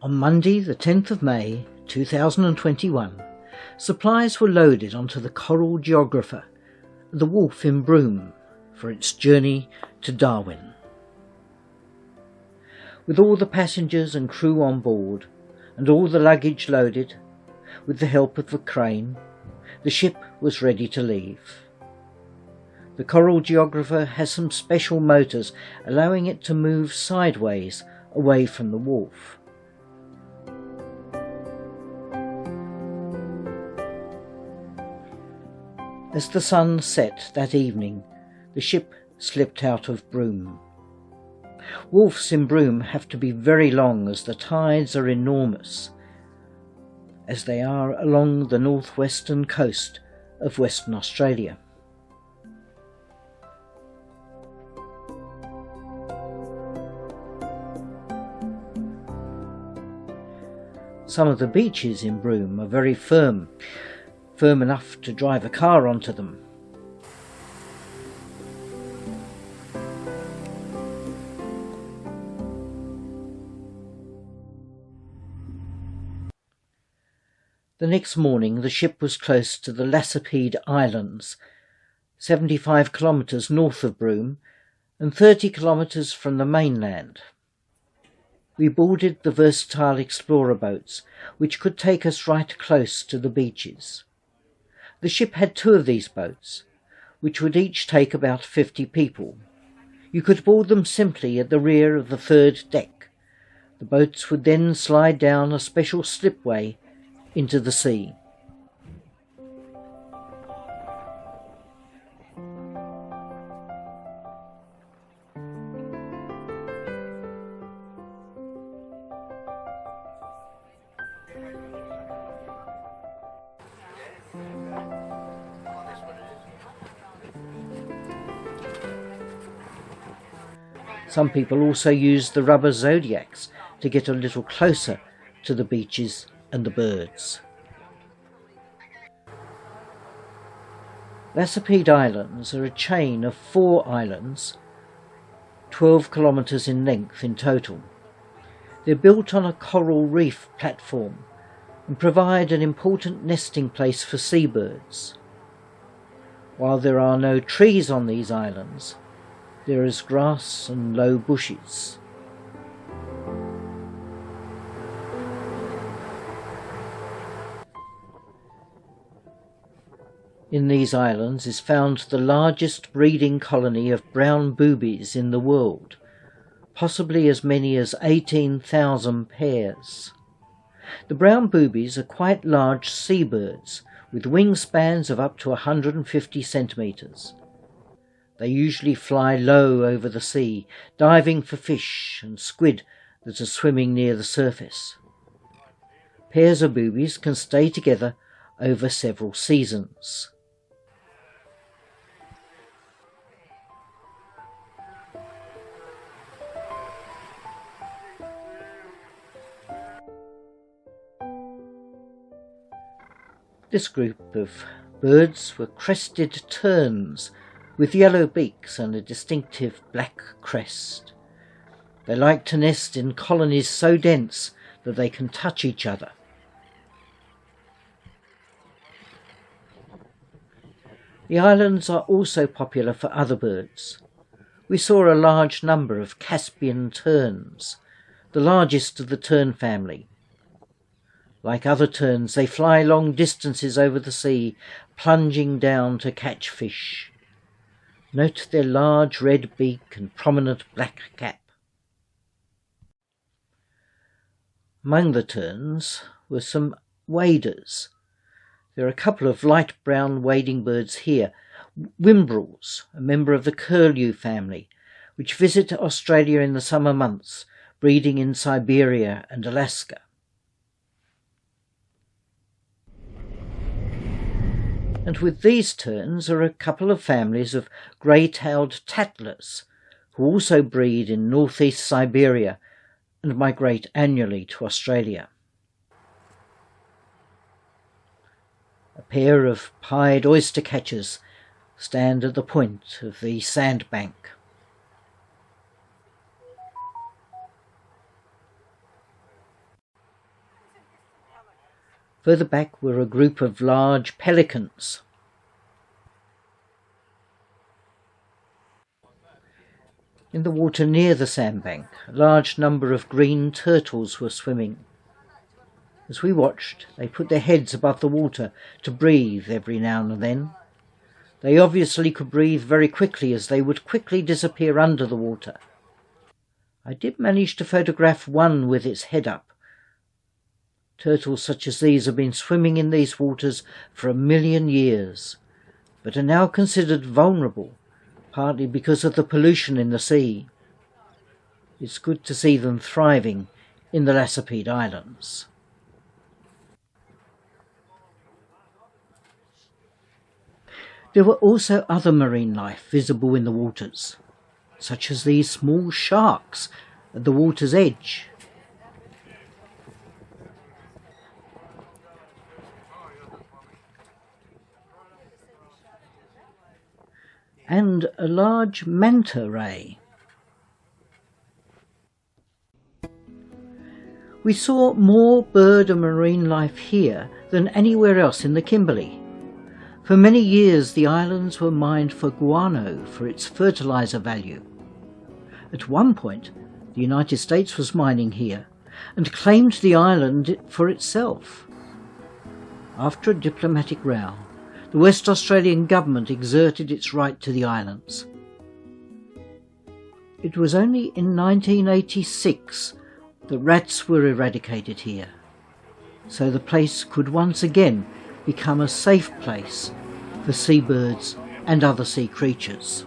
On Monday the 10th of May 2021, supplies were loaded onto the Coral Geographer, the Wolf in Broome, for its journey to Darwin. With all the passengers and crew on board, and all the luggage loaded, with the help of the crane, the ship was ready to leave. The Coral Geographer has some special motors allowing it to move sideways away from the wharf. As the sun set that evening, the ship slipped out of Broome. Wharfs in Broome have to be very long as the tides are enormous, as they are along the northwestern coast of Western Australia. Some of the beaches in Broome are very firm enough to drive a car onto them. The next morning the ship was close to the Lacepede Islands, 75 kilometres north of Broome and 30 kilometres from the mainland. We boarded the versatile explorer boats, which could take us right close to the beaches. The ship had 2 of these boats, which would each take about 50 people. You could board them simply at the rear of the 3rd deck. The boats would then slide down a special slipway into the sea. Some people also use the rubber zodiacs to get a little closer to the beaches and the birds. Lacepede Islands are a chain of 4 islands, 12 kilometres in length in total. They're built on a coral reef platform and provide an important nesting place for seabirds. While there are no trees on these islands, there is grass and low bushes. In these islands is found the largest breeding colony of brown boobies in the world, possibly as many as 18,000 pairs. The brown boobies are quite large seabirds with wingspans of up to 150 centimetres. They usually fly low over the sea, diving for fish and squid that are swimming near the surface. Pairs of boobies can stay together over several seasons. This group of birds were crested terns with yellow beaks and a distinctive black crest. They like to nest in colonies so dense that they can touch each other. The islands are also popular for other birds. We saw a large number of Caspian terns, the largest of the tern family. Like other terns, they fly long distances over the sea, plunging down to catch fish. Note their large red beak and prominent black cap. Among the terns were some waders. There are a couple of light brown wading birds here, whimbrels, a member of the curlew family, which visit Australia in the summer months, breeding in Siberia and Alaska. And with these terns are a couple of families of grey-tailed tattlers, who also breed in northeast Siberia and migrate annually to Australia. A pair of pied oyster catchers stand at the point of the sandbank. Further back were a group of large pelicans. In the water near the sandbank, a large number of green turtles were swimming. As we watched, they put their heads above the water to breathe every now and then. They obviously could breathe very quickly, as they would quickly disappear under the water. I did manage to photograph one with its head up. Turtles such as these have been swimming in these waters for 1 million years, but are now considered vulnerable, partly because of the pollution in the sea. It's good to see them thriving in the Lacepede Islands. There were also other marine life visible in the waters, such as these small sharks at the water's edge. And a large manta ray. We saw more bird and marine life here than anywhere else in the Kimberley. For many years the islands were mined for guano for its fertilizer value. At one point the United States was mining here and claimed the island for itself. After a diplomatic row, the West Australian government exerted its right to the islands. It was only in 1986 that rats were eradicated here, so the place could once again become a safe place for seabirds and other sea creatures.